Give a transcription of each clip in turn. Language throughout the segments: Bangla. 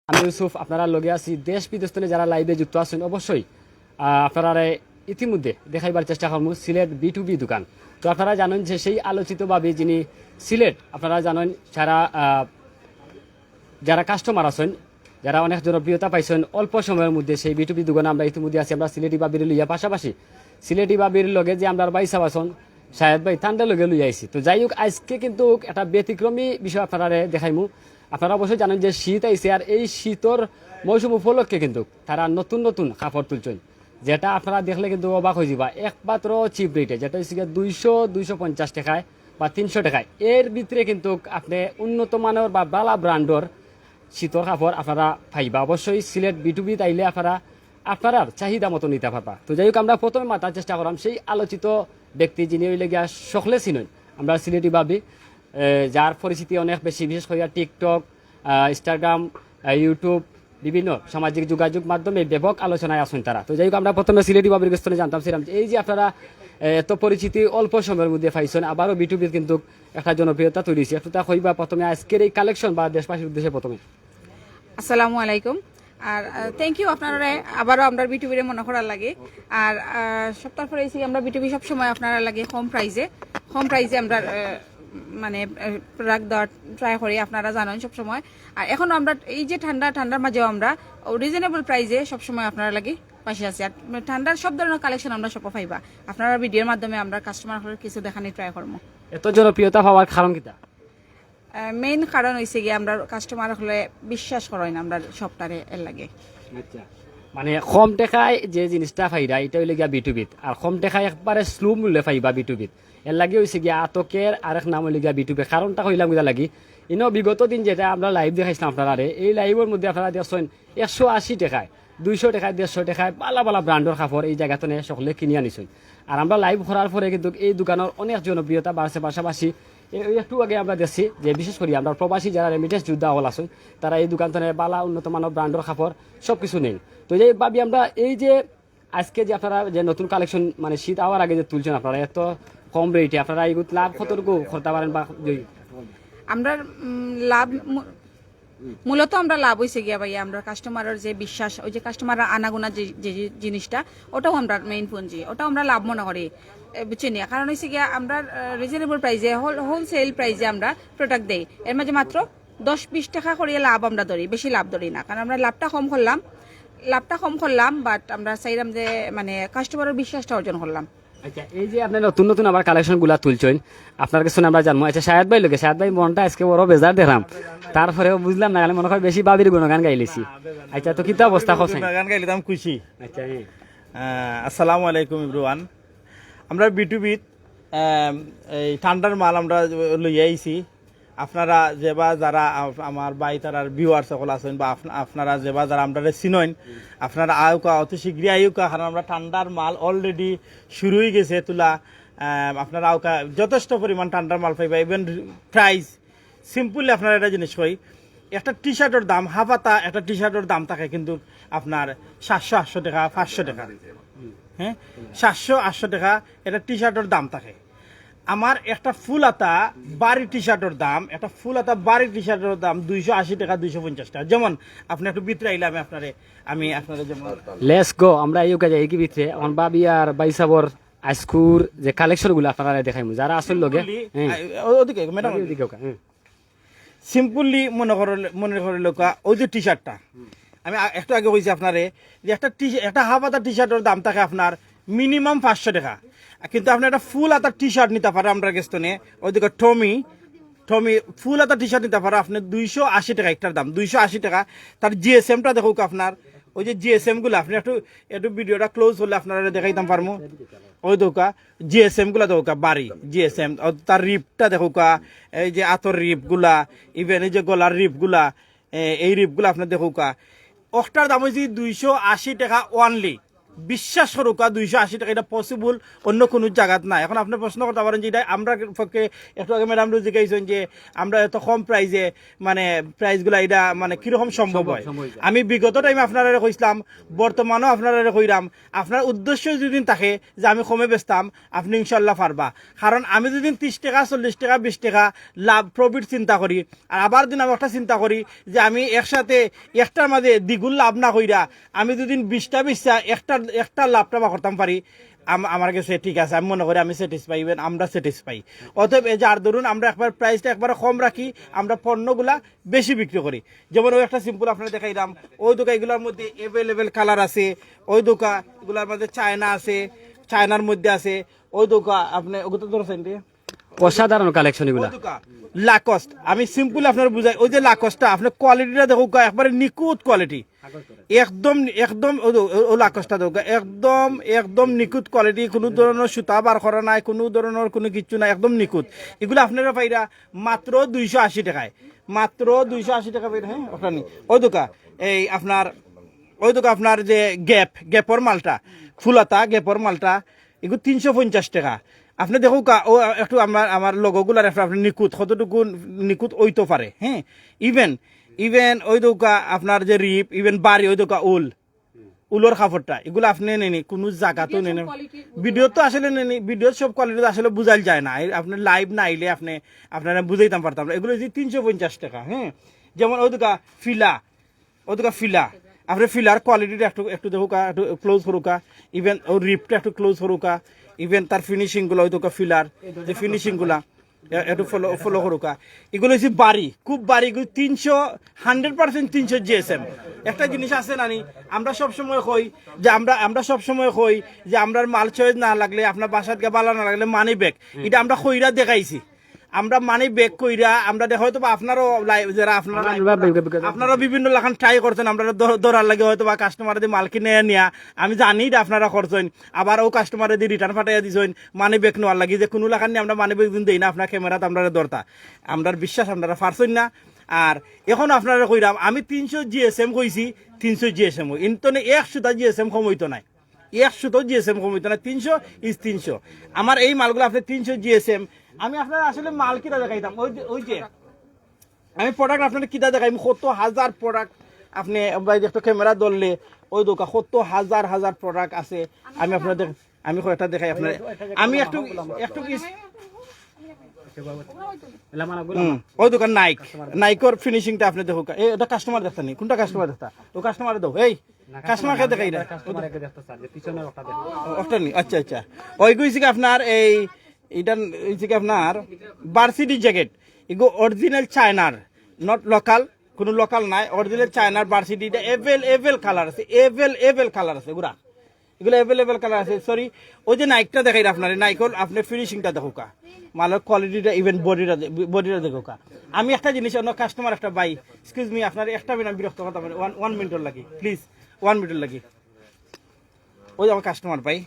আমি ইউসুফ আপনারা লগে আছি দেশ বিদেশে যারা লাইভে যুক্ত আছেন অবশ্যই আপনারা ইতিমধ্যে দেখাইবার চেষ্টা করবো সিলেট B2B দোকান। তো আপনারা জানেন যে সেই আলোচিতভাবে যিনি সিলেট আপনারা জানেন যারা কাস্টমার আছেন যারা অনেক জনপ্রিয়তা পাইছেন অল্প সময়ের মধ্যে সেই B2B দোকানে আমরা ইতিমধ্যে আছি আমরা সিলেটি বাবির লইয়া পাশাপাশি সিলেটি বাবির লগে যে আমরা বাইসা আছেন শাহেদ ভাই ঠান্ডা লগে লইয়া আইছি। তো যাই হোক আজকে কিন্তু একটা ব্যতিক্রমী বিষয় আপনারা দেখাইমু। আপনারা অবশ্যই জানেন যে শীত আইছে আর এই শীতর মৌসুম উপলক্ষে কিন্তু তারা নতুন নতুন কাপড় তুলছেন যেটা আপনারা দেখলে কিন্তু অবাক হয়ে যাবা একমাত্র চিপ রেটে যেটা হচ্ছে 200-250 টাকায় বা 300 টাকায় এর ভিতরে কিন্তু আপনি উন্নত মানের বা বালা ব্র্যান্ডর শীতর কাপড় আপনারা পাইবা। অবশ্যই সিলেট B2B তাইলে আপনারা চাহিদা মতো নিতে পারবা। তো যাই হোক আমরা প্রথমে মাতার চেষ্টা করলাম সেই আলোচিত ব্যক্তি যিনি হইলে গিয়া সকলে চিনেন আমরা সিলেটি ভাবি যার পরিচিতি অনেক বেশি বিশেষ করে টিকটক ইনস্টাগ্রাম ইউটিউব বিভিন্ন সামাজিক যোগাযোগ মাধ্যমে ব্যাপক আলোচনায় আসেন তারা। তো যাই হোক আমরা প্রথমে সিলেটি বাবির কাছ থেকে জানতাম এই যে আপনারা এত পরিচিতি অল্প সময়ের মধ্যে পাইছেন আবারও B2B কিন্তু একটা জনপ্রিয়তা তৈরি হয়েছে একটু তা হইবা প্রথমে আজকের এই কালেকশন বা দেশবাসীর উদ্দেশ্যে প্রথমে। আসসালামু আলাইকুম আর থ্যাংক ইউ আপনারা আবারও আমরা B2B মনে করার লাগে আর সপ্তাহ পরে এসে আমরা B2B সবসময় আপনারা লাগে কম প্রাইজে আমরা মানে প্রোডাক্ট দেওয়ার ট্রাই করি আপনারা জানেন সবসময়। আর এখন আমরা এই যে ঠান্ডার মাঝেও আমরা রিজনেবল প্রাইজে সবসময় আপনারা লাগে পাশে আছি আর ঠান্ডার সব ধরনের কালেকশন আমরা সব পাইবা আপনারা ভিডিওর মাধ্যমে আমরা কাস্টমার কিছু দেখানি ট্রাই করবো। এত জনপ্রিয়তা হওয়ার কারণ কিটা? মেইন কারণ হয়েছে গিয়ে আমরা কাস্টমার হলে বিশ্বাস করেন না আমরা সবটারে এর লাগে। মানে কম টাকায় যে জিনিসটা পাইরা এটা হইলে গিয়া B2B আর কম টাকায় একবারে স্লো মূল্যে পাইবা B2B এর লাগে হয়েছে গিয়া আতকের আরেক নাম হইলে গিয়া B2B কারণটা হইলাম গিয়া লাগি ইনো বিগত দিন যেটা আমরা লাইভ দেখাইছিলাম আপনারা এই লাইভের মধ্যে আপনারা দেখছেন 180 টাকায় 200 টাকায় 150 টাকায় বালা ব্র্যান্ডের কাপড় এই জায়গাতে সকলে কিনে আনিছেন। আর আমরা লাইভ করার পরে কিন্তু এই দোকানের অনেক জনপ্রিয়তা বাড়ছে পাশাপাশি একটু আগে আমরা দেখছি যে বিশেষ করে আমরা প্রবাসী যারা রেমিটেন্স যোদ্ধা হল আছেন তারা এই দোকান থেকে বালা উন্নত মানের ব্র্যান্ডের কাপড় সব কিছু নেই। তো এই ভাবি আমরা এই যে আজকে যে আপনারা যে নতুন কালেকশন মানে শীত আওয়ার আগে যে তুলছেন আপনারা এত কম রেটে আপনারা এগুলো লাভ কতটুকু করতে পারেন বা আমরা লাভ মূলত আমরা লাভ হয়েছে গিয়া ভাইয়া আমরা কাস্টমারের যে বিশ্বাস ওই যে কাস্টমার আনাগোনা যে জিনিসটা ওটাও আমরা মেইন পুঁজি ওটাও আমরা লাভ মনে করি বুঝছেন। কারণ হয়েছে গিয়া আমরা রিজনেবল প্রাইসে হোলসেল প্রাইসে আমরা প্রোডাক্ট দেই এর মাঝে মাত্র 10-20 টাকা করিয়ে লাভ আমরা ধরি বেশি লাভ ধরি না কারণ আমরা লাভটা কম করলাম বাট আমরা চাইলাম যে মানে কাস্টমারের বিশ্বাসটা অর্জন করলাম। আচ্ছা এই যে আপনি নতুন নতুন আবার কালেকশন গুলা তুলছেন আপনার কাছে আমরা জানবো। আচ্ছা শাহেদ ভাই মনটা আজকে বড় বেজার দেখলাম তারপরেও বুঝলাম না মনে হয় বেশি বাবির গুণগান গাইলেছি। আচ্ছা তো কিতা অবস্থা হচ্ছে গান গাইলাম খুশি। আচ্ছা আসসালামু আলাইকুম এভরিওয়ান। আমরা B2B এই ঠান্ডার মাল আমরা লইয়া আইছি আপনারা যেবা যারা আমার ভাই তারার ভিউয়ার সকল আছেন বা আপনারা যেবা যারা আমরা চিনইন আপনারা আয়ুকা অতি শীঘ্রই আয়ুকা কারণ আমরা ঠান্ডার মাল অলরেডি শুরু হয়ে গেছে তোলা আপনারা আয়ুকা যথেষ্ট পরিমাণ ঠান্ডার মাল পাইবা ইভেন প্রাইস সিম্পলি আপনারা এটা জিনিস কই একটা টি শার্টের দাম হাফাতা একটা টি শার্টের দাম থাকে কিন্তু আপনার 700-800 টাকা 500 টাকা হ্যাঁ 700-800 টাকা এটা টি শার্টের দাম থাকে। আমার একটা ফুলাতা বাড়ি টি শার্টের দাম 280 টাকা 250 টাকা। যেমন আপনি একটু ভিতরে আইলে আমি আপনারা যেমন লেটস গো আমরা এই কাজে এই ভিতরে অন বাবি আর বাইসাবর আইস্কুর যে কালেকশন গুলো আপনারা দেখাইমু যারা আসল লগে ওদিকে ম্যাডাম ওদিকে সিম্পলি মনে করে লোকা ওই যে টি শার্টটা আমি একটু আগে কইছি আপনারে যে একটা হাফ হাতা টি শার্টের দাম থাকে আপনার মিনিমাম 500 টাকা কিন্তু আপনি একটা ফুল হাতা টি শার্ট নিতে পারেন আমরা গেস্তনে ওইদিকে টমি ফুল হাতা টি শার্ট নিতে পারেন আপনি 280 টাকা একটার দাম 280 টাকা। তার GSM-টা দেখুক আপনার ওই যে GSM গুলো আপনি একটু ভিডিওটা ক্লোজ হলে আপনারা দেখাইতাম পারবো ওই দৌকা GSM গুলা দৌকা বাড়ি GSM তার রিপটা দেখুকা এই যে আতর রিপ গুলা ইভেন এই যে গলার রিপ গুলা এই রিপ গুলা আপনার দেখুকা ওটার দাম হয়েছে 280 টাকা অনলি বিশ্বাস করুকা 280 টাকা এটা পসিবল অন্য কোনো জায়গাত নাই। এখন আপনি প্রশ্ন করতে পারেন যে এটা আমরা পক্ষে একটু আগে ম্যাডাম জিজ্ঞাসেন যে আমরা এত কম প্রাইজে মানে প্রাইসগুলা এটা মানে কিরকম সম্ভব হয়। আমি বিগত টাইমে আপনারা কইছিলাম, বর্তমানেও আপনারা কইরাম, আপনার উদ্দেশ্য যদি থাকে যে আমি কমে বেচতাম, আপনি ইনশাল্লাহ পারবা। কারণ আমি যদি 30 টাকা 40 টাকা 20 টাকা লাভ প্রফিট চিন্তা করি, আর আবার দিন আমি একটা চিন্তা করি যে আমি একসাথে একটার মাঝে দ্বিগুণ লাভ না কইরা আমি যদি 20টা বেচা একটা লাভটা বা করতাম পারি, আমার কাছে ঠিক আছে, আমি মনে করি আমি স্যাটিসফাই, ইভেন আমরা স্যাটিসফাই। অতএব এই যার ধরুন আমরা একবার প্রাইসটা একবার কম রাখি, আমরা পণ্যগুলা বেশি বিক্রি করি। যেমন ওই একটা সিম্পল আপনারা দেখাইলাম, ওই দোকানগুলোর মধ্যে অ্যাভেলেবেল কালার আছে, ওই দোকানগুলোর মধ্যে চায়না আছে, চায়নার মধ্যে আছে, ওই দোকান আপনি ওগুলো ধরেছেন অসাধারণ কালেকশন এগুলা। লাকস্ট, আমি সিম্পল আপনার বুঝাই, ওই যে লাকস্টটা আপনার কোয়ালিটিটা দেখো একবারে নিখুঁত কোয়ালিটি, একদম একদম ও লাকস্টটা দেখো একদম একদম নিখুঁত কোয়ালিটি, কোনো ধরনের সুতা বার করা নাই, কোনো ধরনের কোনো কিছু নাই, একদম নিখুঁত। এগুলো আপনারা পাইরা মাত্র 280 টাকায়, মাত্র 280 টাকা পাইরা। হ্যাঁ ওটা নি ওই দোকান এই আপনার ওই দোকান আপনার যে গ্যাপর মালটা, ফুলাতা গ্যাপর মালটা, এগুলো 350 টাকা। আপনি দেখো ও একটু আমার লগোগুলার আপনি নিখুঁত কতটুকু নিখুঁত ওইতো পারে। হ্যাঁ ইভেন ওই দোকা আপনার যে রিপ, ইভেন বাড়ি ওই দোকা উলোর কাপড়টা, এগুলো আপনি নেনি কোনো জায়গাতেও নেন, ভিডিও তো আসলে নেনি, ভিডিও সব কোয়ালিটি আসলে বুঝাই যায় না, আপনি লাইভ না আইলে আপনারা বুঝাইতাম পারতাম না। এগুলো যে 350 টাকা। হ্যাঁ যেমন ওই দোকা ফিলা, ওই দোকা ফিলা, আপনি ফিলার কোয়ালিটিটা একটু দেখুকা, একটু ক্লোজ করুকা, ইভেন ওই রিপটা একটু ক্লোজ করুকা, ইভেন তার ফিনিশিং গুলো ওই দোকা ফিলার যে ফিনিশিং গুলা একটু ফলো করুকা। এগুলো হচ্ছে বাড়ি, খুব বাড়ি, 100% 300 GSM। একটা জিনিস আছে নানি, আমরা সবসময় কই যে আমরা সবসময় কই যে আমরা মাল চয়েস না লাগলে, আপনার বাসাত গা বালা না লাগলে মানি ব্যাগ, এটা আমরা কইরা দেখাইছি, আমরা মানি ব্যাগ কইরা আমরা দেখা হয়তো বা আপনারও যারা আপনারা বিভিন্ন লাখান ট্রাই করছেন, আমরা ধরার লাগে হয়তো বা কাস্টমার দিয়ে মাল কিনে নিয়া, আমি জানি যে আপনারা করছেন, আবার ও কাস্টমার দিয়ে রিটার্ন ফাটাইয়া দিছেন মানি ব্যাগ নেওয়ার লাগে, যে কোনো লাখান নিয়ে আমরা মানি ব্যাগ দিন দেই না, আপনার ক্যামেরাত আমরা ধরতা, আমরা বিশ্বাস আপনারা পারছেন না। আর এখন আপনারা কইরাম আমি 300 GSM কইছি, 300 GSM ইন্তনে 100টা GSM কম হইতো নাই, 100 GSM কম হইতো না, 300 ইজ 300। আমার এই মালগুলো আপনি 300 GSM। আমি আপনারা আসলে মাল কিনা দেখাইতাম, ওই যে আমি প্রোডাক্ট আপনার কিনা দেখাই, 70,000 প্রোডাক্ট আপনি একটা ক্যামেরা ধরলে ওই দোকান 70,000 প্রোডাক্ট আছে। আমি আপনাদের আমি কয়েকটা দেখাই আপনার, আমি একটু ওই দোকান নাইকর ফিনিশিংটা আপনি দেখো, এটা কাস্টমার দেখতে নেই, কোনটা কাস্টমার দেখতা ও কাস্টমার দাও, এই কাস্টমারকে দেখাই না ওটা নি। আচ্ছা আচ্ছা ওই কইছি আপনার এটা হচ্ছে কি আপনার ভার্সিটি জ্যাকেট, এগুলো অরিজিনাল চায়নার, নট লোকাল, কোনো লোকাল নাই, অরিজিনাল চায়নার ভার্সিটি। এটা এভেল কালার আছে, এভেল কালার আছে, এগুলো এভেলেবেল কালার আছে। সরি ওই যে নাইকটা দেখাই আপনার, নাইকল আপনি ফিনিশিংটা দেখো কা, মালের কোয়ালিটিটা, ইভেন বডিটা দেখো কা। আমি একটা জিনিস অন্য কাস্টমার একটা বাই, এক্সকিউজ মি আপনার একটা মিনিট বিরক্ত কথা বলে, 1 মিনিট লাগি প্লিজ, 1 মিনিট লাগি। ওই আমার কাস্টমার ভাই,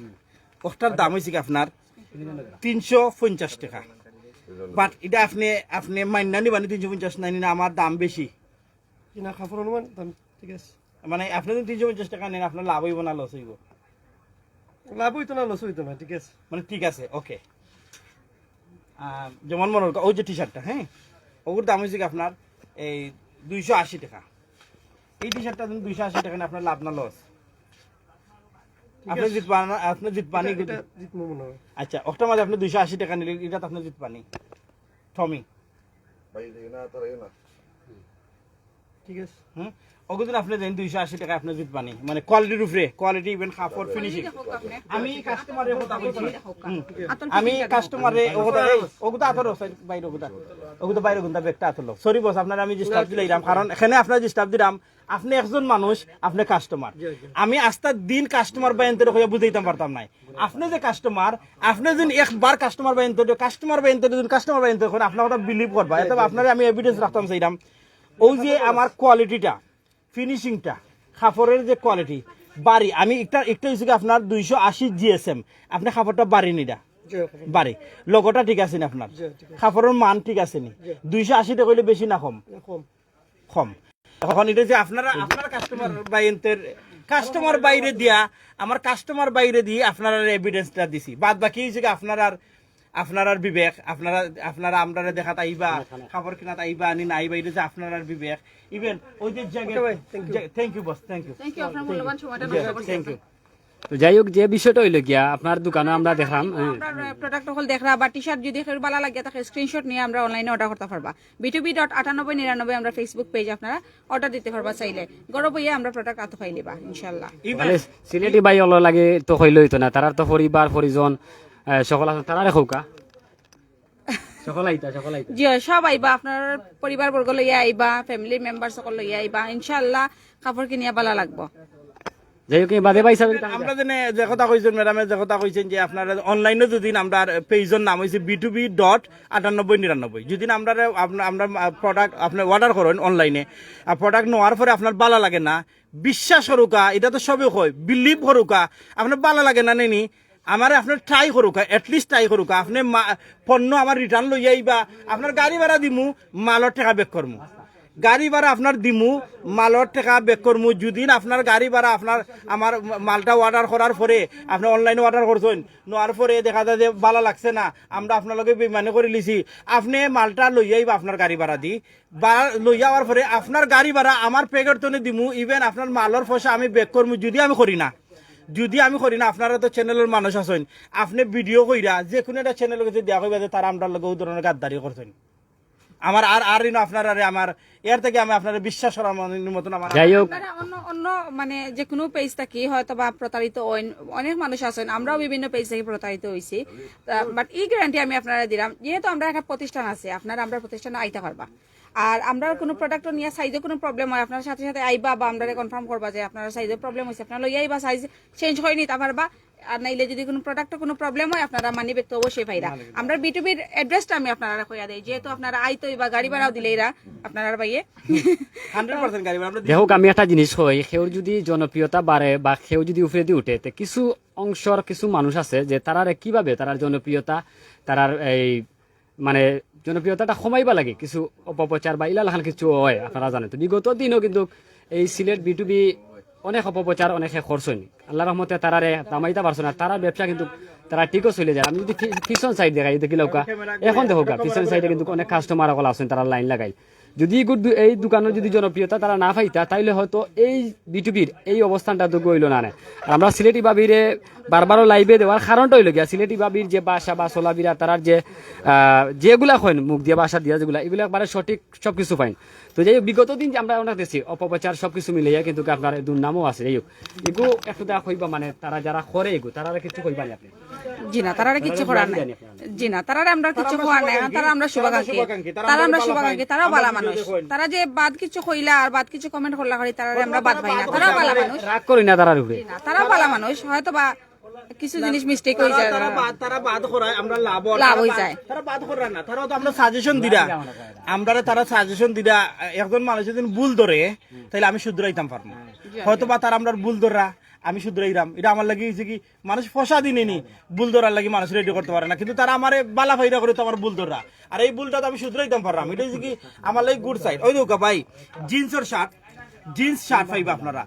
ওটার দাম হয়েছে কি আপনার 350 টাকা, বাট এটা আপনি মাইনা নিবানি 350 নাই না, আমার দাম বেশি কিনা কাপড় অনুমান দাম ঠিক আছে, মানে আপনি যদি 350 টাকা নেন আপনার লাভ হইব না লস হইব? লাভ হইতো না লস হইতো না, ঠিক আছে মানে ঠিক আছে ওকে। যেমন মনে ওই যে টি শার্টটা, হ্যাঁ ওগুলোর দাম হয়েছে কি আপনার এই 280 টাকা। এই টি শার্টটা 280 টাকা আপনার লাভ না লস? আপনি জিতপানি জিতবো মনে হয়। আচ্ছা ওটা মাঝে আপনি 280 টাকা নিলেন, এটা তো আপনি জিতপানি টমি, ঠিক আছে হুম ওগুলো আপনি দেন 280 টাকা আপনি জিতপানি, মানে কোয়ালিটির উপরে, কোয়ালিটি ইভেন কাপড় ফিনিশিং। আমি কাস্টমারের কথা বলছি, আমি কাস্টমারের ওগুলো আতর বাইরে ওগুলো বাইরে গুন্তা ব্যাগটা আতর। সরি বস আপনার আমি ডিস্টার্ব দিলাম, কারণ এখানে আপনার ডিস্টার্ব দিলাম, আপনি একজন মানুষ, আপনি কাস্টমার, আমি আস্তার দিন কাস্টমার বাইনতে হয়ে বুঝাইতাম পারতাম নাই। আপনি যে কাস্টমার, আপনি যদি একবার কাস্টমার বাইনতে কাস্টমার বাইনতে আপনার কথা বিলিভ করবা, এত আপনার আমি এভিডেন্স রাখতাম চাইলাম। ওই যে আমার কোয়ালিটিটা, ফিনিশিংটা, কাপড়ের যে কোয়ালিটি বাড়ি, আমি একটা হচ্ছে আপনার 280 GSM, আপনি কাপড়টা বাড়ি নিটা বাড়ি, লগোটা ঠিক আছে নি, আপনার কাপড়ের মান ঠিক আছে নি, 280 টাকা হইলে বেশি না কম? কম। এখন এটা যে আপনার কাস্টমার বাইনতের কাস্টমার বাইরে দিয়া আমার কাস্টমার বাইরে দিয়ে আপনারা এভিডেন্সটা দিছি বাদ বাকি হয়েছে কি আপনার বিবেক আপনারা আমরা দেখাত আইবা খাবার কিনাত আইবা আনি না আইবা এটা যে আপনার বিবেক ইভেন ওই যে thank you boss thank you thank you আপনার মূল্যবান সময়টা নষ্ট করছেন থ্যাংক ইউ তো যাই হোক যে বিষয়টা হইলো গিয়া আপনার দোকানে আমরা দেখলাম আপনার প্রোডাক্ট হল দেখরা বা টি শার্ট যদি কেউ ভালো লাগে তাকে স্ক্রিনশট নিয়ে আমরা অনলাইনে অর্ডার করতে পারবা b2b.9899 আমরা ফেসবুক পেজ আপনারা অর্ডার দিতে পারবা চাইলে গরব হইয়া আমরা প্রোডাক্ট আতো পাইলিবা ইনশাআল্লাহ মানে সিলেটি বাই হলো লাগে তো হইলো হইতো না তারার তো পরিবার পরিজন সকল আছে তারা রেখৌকা সকল আইতা জি হয়, সব আইবা আপনার পরিবার বর্গ লইয়া আইবা ফ্যামিলি মেম্বার সকল লইয়া আইবা ইনশাআল্লাহ কাপড় কিনিয়া ভালো লাগবো যাই হোক বাদে পাইছা আমরা যে কথা কইছেন ম্যাডামে যে কথা কইছেন যে আপনারা অনলাইনে যদি আমরা পেজের নাম হইছে b2b.9899 যদি আমরা প্রোডাক্ট আপনি অর্ডার করেন অনলাইনে আর প্রোডাক্ট নেওয়ার পরে আপনার ভালো লাগে না বিশ্বাস করুকা এটা তো সবই হয় বিলিভ করুকা আপনার ভালো লাগে না নেনি আমার আপনার ট্রাই করুকা এটলিস্ট ট্রাই করুকা আপনি পণ্য আমার রিটার্ন লই আইবা আপনার গাড়ি ভাড়া দিমু মালর টাকা বেক করমু গাড়ি ভাড়া আপনার দিমু মালর টাকা বেক করমু যদি আপনার গাড়ি ভাড়া আপনার আমার মালটা অর্ডার করার পরে আপনি অনলাইনে অর্ডার করছেন নেওয়ার পরে দেখা যায় যে ভালো লাগছে না আমরা আপনার লগে বেমানি করে লিছি আপনি মালটা লই আইবা আপনার গাড়ি ভাড়া দি বা লই যাওয়ার পরে আপনার গাড়ি ভাড়া আমার পেকেট তনে দিমু ইভেন আপনার মালর পয়সা আমি বেক করমু যদি আমি করি না আপনারা তো চ্যানেলের মানুষ আছেন আপনি ভিডিও কইরা যে কোনো একটা চ্যানেল কাছে দেওয়া হইবা যে তারা আমরা লগে ওই ধরনের গাদ্দারি করছেন আমার আর আপনার আমার এর থেকে আমি আপনার বিশ্বাস করার মতন আমার যাই হোক আপনারা অন্য মানে যে কোনো পেজ থেকে হয়তো বা প্রতারিত অনেক মানুষ আছেন আমরাও বিভিন্ন পেজ থেকে প্রতারিত হয়েছি বাট এই গ্যারান্টি আমি আপনারা দিলাম যেহেতু আমরা একটা প্রতিষ্ঠান আছে আপনারা আমরা প্রতিষ্ঠানে আইতে পারবা আর আমরা কোনো প্রোডাক্ট নিয়ে সাইজে কোনো প্রবলেম হয় আপনার সাথে সাথে আইবা বা আমরা কনফার্ম করবা যে আপনার সাইজে প্রবলেম হয়েছে আপনার লই আইবা সাইজ চেঞ্জ হয়নি তা পারবা আর নাইলে যদি কোনো প্রোডাক্টে কোনো প্রবলেম হয় আপনারা মানি ব্যাগ তো অবশ্যই পাইরা আমরা B2B-র অ্যাড্রেসটা আমি আপনারা কইয়া দেই যেহেতু আপনারা আইতই বা গাড়ি ভাড়াও দিলেইরা আপনারা পাইয়ে 100% গাড়ি ভাড়া আমরা দেখো আমি একটা জিনিস হই সেও যদি জনপ্রিয়তা বাড়ে বা সেও যদি উপরে দিয়ে উঠে তে কিছু অংশর কিছু মানুষ আছে যে তারারে কিভাবে তারার জনপ্রিয়তা তারার এই মানে জনপ্রিয়তাটা কমাইবা লাগে কিছু অপপ্রচার বা ইলালাখান কিছু হয় আপনারা জানেন তো বিগত দিনও কিন্তু এই সিলেট B2B অনেক অপপ্রচার অনেকে খরচ হয়নি আল্লাহ রহমতে তারারে দামাইতে পারছো না তারার ব্যবসা কিন্তু তারা ঠিকও চলে যায় আমি যদি পিছন সাইড দেখাই দেখি লৌকা এখন দেখো পিছন সাইডে কিন্তু অনেক কাস্টমার সকল আছেন তারা লাইন লাগাই যদি এই দোকানের যদি জনপ্রিয়তা তারা না পাইতা তাইলে হয়তো এই B2B-র এই অবস্থানটা তো গইল না আর আমরা সিলেটি বাবিরে বারবারও লাইভে দেওয়ার কারণটা হইল গিয়া সিলেটি বাবির যে বাসা বা চলাবিরা তারার যে যেগুলা হয় মুখ দিয়ে বাসা দিয়া যেগুলা এগুলা একবারে সঠিক সবকিছু পাইন তো যাই হোক বিগত দিন যে আমরা অনেক দেখছি অপপ্রচার সবকিছু মিলাইয়া কিন্তু আপনার দুর্নামও আছে যাই হোক এগু একটু দেখা কইবা মানে তারা যারা করে এগু তারা কিছু কইবা না আপনি জি না তারা কিছু করার নাই জি না তারা আমরা কিছু করার নাই তারা আমরা শুভাকাঙ্ক্ষী তারাও ভালো মানুষ তারা যে বাদ কিছু কইলা আর বাদ কিছু কমেন্ট করলা করি তারা আমরা বাদ পাই না তারাও ভালো মানুষ রাগ করি না তারার উপরে তারাও ভালো মানুষ হয়তো বা কিছু জিনিস মিস্টেক হয়ে যায় তারা বাদ করায় আমরা লাভ হয়ে যায় তারা বাদ করে না তারাও তো আমরা সাজেশন দিরা আমরা তারা সাজেশন দিরা একজন মানুষ যদি ভুল ধরে তাহলে আমি শুধরাইতাম পারবো হয়তো বা তারা আমরা ভুল ধরা আমি শুধরাইরাম এটা আমার লাগে হয়েছে কি মানুষ ফসা দিনে নি ভুল ধরার লাগে মানুষ রেডি করতে পারে না কিন্তু তারা আমার বালা ফাইরা করে তো আমার ভুল ধরা আর এই ভুলটা তো আমি শুধরাইতাম পারলাম এটা হচ্ছে কি আমার লাগে গুড সাইড ওই দেখো ভাই জিন্স শার্ট পাইবা আপনারা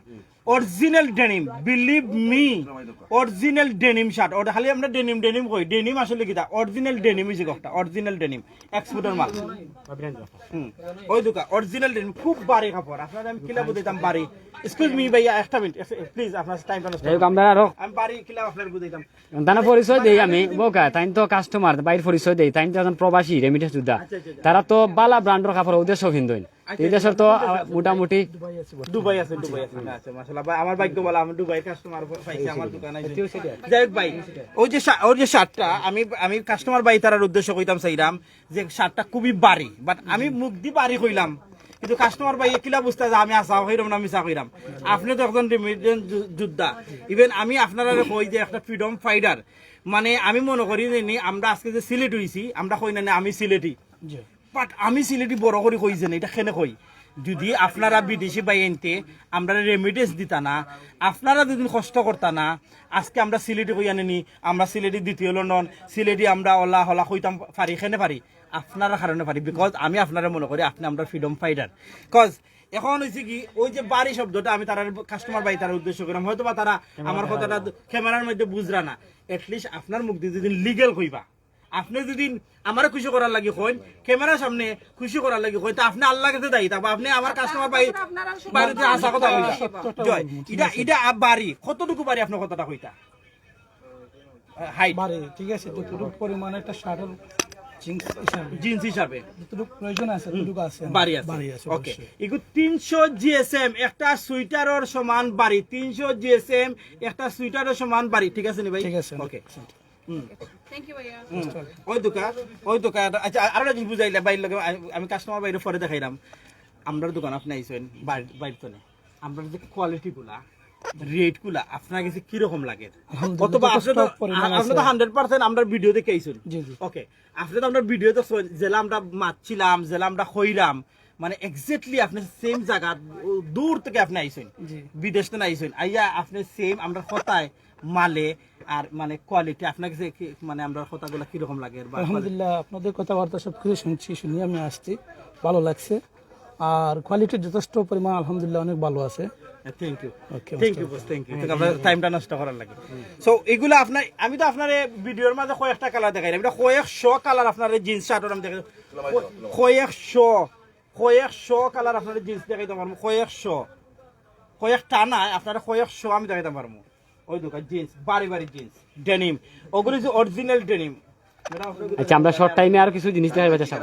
original denim believe me original denim shirt ওটা খালি আমরা ডেনিম কই ডেনিম আসলে কি অরিজিনাল ডেনিম হইছে একটা অরিজিনাল ডেনিম এক্সপোর্টার মাল ওই দুকা অরিজিনাল ডেনিম খুব বাড়ি কাপড় আপনারা আমি কিলা বুঝাইতাম বাড়ি এক্সকিউজ মি ভাইয়া একটা মিনিট প্লিজ আপনার টাইম নষ্ট আমরা আরো আমি বাড়ি কিলা আপনার বুঝাইতাম তারা পরিচয় দেই আমি বোকা তাই তো কাস্টমার বাইর পরিচয় দেই তাই তো এখন প্রবাসী রেমিটেন্স যোদ্ধা তারা তো বালা ব্র্যান্ডের কাপড় উদ্দেশ্য কিনতেন এই দেশের তো মোটামুটি দুবাই আছে আচ্ছা মাশাআল্লাহ ভাই আমার ভাগ্য বলা আমি দুবাই কাস্টমার পাইছি আমার দোকানে যাই হোক ভাই ওই যে শার্টটা আমি কাস্টমার ভাই তার উদ্দেশ্য কইতাম চাইরাম যে শার্টটা খুবই বাড়ি বাট আমি মুখ দি বাড়ি কইলাম কিন্তু কাস্টমার ভাই কিলা বুঝতে যে আমি আসা হইরাম না মিছা কইরাম আপনি তো একজন রেমিটেন্স যোদ্ধা ইভেন আমি আপনারা কই যে একটা ফ্রিডম ফাইটার মানে আমি মনে করি যে আমরা আজকে যে সিলেট হইছি আমরা কই না আমি সিলেটি বাট আমি সিলেটি বড় করে কইছে না এটা কেন কই যদি আপনারা বিদেশি বাই আনতে আমরা রেমিটেন্স দিতা না আপনারা যদি কষ্ট করতা না আজকে আমরা সিলেটি কই আনি আমরা সিলেটি দ্বিতীয় লন্ডন সিলেটি আমরা ওলা হলা কইতাম পারি কেন পারি আপনারা কারণে পারি বিকজ আমি আপনারা মনে করি আপনি আমরা ফ্রিডম ফাইটার কজ এখন হয়েছে কি ওই যে বাড়ি শব্দটা আমি তারা কাস্টমার বাই তারা উদ্দেশ্য করলাম, হয়তো বা তারা আমার কথাটা ক্যামেরার মধ্যে বুঝরা না, এটলিস্ট আপনার মুখ দিয়ে যদি লিগেল কইবা, আপনি যদি আমার খুশি করার লাগি হইন, ক্যামেরার সামনে খুশি করার লাগি হইন, তা আপনি আল্লাহ কাছে দায়ী থাকবো, আপনি আমার কাস্টমার বাড়িতে আসা কথা কইতা। জয় এটা এটা বাড়ি কতটুকু বাড়ি আপনার কথাটা কইতা হাইট বাড়ে, ঠিক আছে, যতটুকু পরিমাণে একটা শার্টের জিন্স হিসাবে যতটুকু প্রয়োজন আছে ততটুকু আছে বাড়ি আছে ওকে। এগু 300 জিএসএম একটা সুইটারের সমান বাড়ি, 300 জিএসএম একটা সুইটারের সমান বাড়ি, ঠিক আছে নি ভাই? ঠিক আছে ওকে। থ্যাংক ইউ ভাইয়া। ওই দোকান আচ্ছা আর একটা জিনিস বুঝাইলে বাইর লগে আমি কাস্টমার বাইরে পরে দেখাইলাম, আমরা দোকান আপনি আইছেন বাইর তো নেই, আমরা যে কোয়ালিটি গুলা রেট গুলা আপনার কাছে কিরকম লাগে, অথবা আপনি তো 100% আমরা ভিডিও দেখে আইছেন, ওকে আপনি তো আমরা ভিডিও তো জেলা আমরা মাতছিলাম, জেলা আমরা খইরাম, মানে এক্স্যাক্টলি আপনি সেম জায়গা দূর থেকে আপনি আইছেন, বিদেশ থেকে আইছেন, আইয়া আপনি সেম আমরা কথায় মালে আর মানে কোয়ালিটি আপনার কাছে মানে আমরা কথাগুলো কিরকম লাগে? আলহামদুলিল্লাহ, আপনাদের কথাবার্তা সবকিছু শুনি আমি আসছি, ভালো লাগছে, আর কোয়ালিটি যথেষ্ট পরিমাণ আলহামদুলিল্লাহ অনেক ভালো আছে। Thank you boss, thank you. আপনার টাইমটা নষ্ট করার লাগে। সো এগুলো আপনার আমি তো আপনার ভিডিওর মাঝে কয়েকটা কালার দেখাই, এটা কয়েকশো কালার আপনার জিন্স শার্টের আমি দেখাই, কয়েকশো কালার আপনার জিন্স দেখাইতে পারবো, কয়েকটা না আপনার কয়েকশো আমি দেখাইতে পারবো। ওই দোকান জিন্স বাড়ি জিন্স ডেনিম, ওগুলো যে অরিজিনাল ডেনিম। আচ্ছা আমরা শর্ট টাইমে আর কিছু জিনিস দেখাই বাচ্চা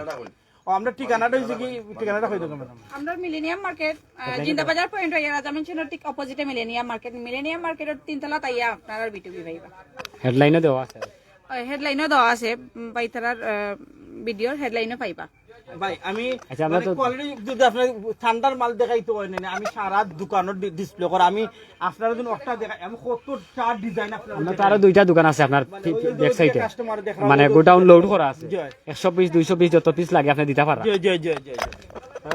আমরা ঠিকানাটা হয়েছে কি, ঠিকানাটা হয়ে দেবো ম্যাডাম? আমরা মিলেনিয়াম মার্কেট জিন্দাবাজার পয়েন্ট হইয়া রাজামিন সেনের ঠিক অপোজিটে মিলেনিয়াম মার্কেটের 3 তলা তাইয়া আপনারা বিটুবি ভাইবা। হেডলাইনও দেওয়া আছে, হেডলাইনও দেওয়া আছে, বাইতারার ভিডিওর হেডলাইনও পাইবা। ভাই আমি আচ্ছা, আমরা তো- কোয়ালিটি যদি আপনার ঠান্ডার মাল দেখাইতে হয় না, আমি সারা দোকানের ডিসপ্লে করা, আমি আপনার জন্য একটা দেখাই, আমি কতটা ডিজাইন আপনার আমরা তো আরো 2টা দোকান আছে আপনার ব্যাক সাইডে, কাস্টমার দেখা মানে গোডাউন লোড করা আছে, জয়। 100 পিস 200 পিস যত পিস লাগে আপনি দিতে পারা। জয় জয় জয় জয়